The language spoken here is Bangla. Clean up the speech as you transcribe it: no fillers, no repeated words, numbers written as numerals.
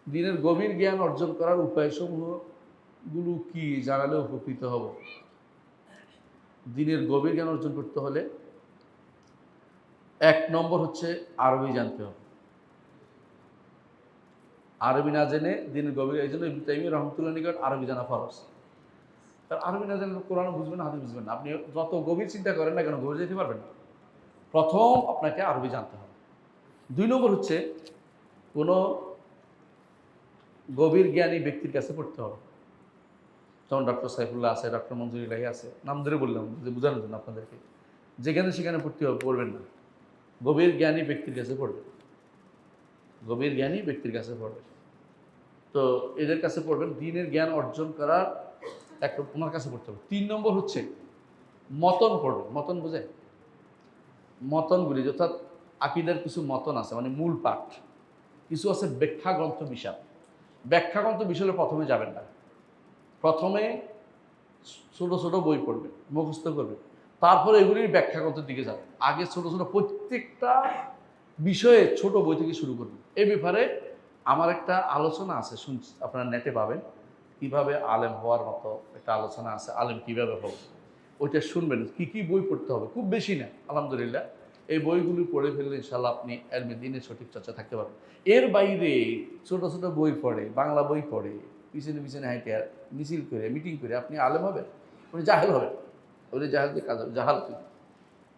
দিনের গভীর জ্ঞান অর্জন করার উপায়সমূহগুলো কি জানালে উপকৃত হব? দিনের গভীর জ্ঞান অর্জন করতে হলে ১ নম্বর হচ্ছে আরবি জানতে হবে। আরবি না জেনে দিনের গভীর, এই জন্য ইবনে তাইমিয়া রাহমাতুল্লাহ নিকট আরবি জানা ফরজ। কারণ আরবি না জানলে কোরআন বুঝবেন না, হাদিস বুঝবেন না। আপনি যত গভীর চিন্তা করেন না কেন, গভীর যেতে পারবেন না। প্রথম আপনাকে আরবি জানতে হবে। ২ নম্বর হচ্ছে কোনো গভীর জ্ঞানী ব্যক্তির কাছে পড়তে হবে। যেমন ডক্টর সাইফুল্লাহ আছে, ডক্টর মনজুর ইলাহি আছে, নাম ধরে বললাম যে বোঝানোর জন্য আপনাদেরকে। যেখানে সেখানে পড়বেন না, গভীর জ্ঞানী ব্যক্তির কাছে পড়বেন। গভীর জ্ঞানী ব্যক্তির কাছে পড়বেন। তো এদের কাছে পড়বেন, দ্বীনের জ্ঞান অর্জন করার একটা ওনার কাছে পড়তে হবে। ৩ নম্বর হচ্ছে মতন পড়বেন। মতন বোঝেন? মতনগুলি অর্থাৎ আকীদার কিছু মতন আছে, মানে মূল পাঠ। কিছু আছে ব্যাখ্যা গ্রন্থ বিশাল। ব্যাখ্যা গ্রন্থ বিশালে প্রথমে যাবেন না। প্রথমে ছোট ছোট বই পড়বেন, মুখস্থ করবেন, তারপরে এগুলির ব্যাখ্যা গ্রন্থের দিকে যাবেন। আগে ছোট ছোট প্রত্যেকটা বিষয়ে ছোট বই থেকে শুরু করবেন। এই ব্যাপারে আমার একটা আলোচনা আছে, আপনারা নেটে পাবেন। কিভাবে আলেম হওয়ার মতো একটা আলোচনা আছে, আলেম কিভাবে হবে ওইটা শুনবেন। কি কি বই পড়তে হবে, খুব বেশি না, আলহামদুলিল্লাহ। এই বইগুলি পড়ে ফেললে ইনশাল্লাহ আপনি এলমে দ্বীনের সঠিক চর্চা থাকতে পারবেন। এর বাইরে ছোট ছোট বই পড়ে, বাংলা বই পড়ে, পিছনে পিছনে হাইটে মিছিল করে, মিটিং করে আপনি আলেম হবেন, উনি জাহেল হবেন। উনি জাহেলকে কাজ, জাহাল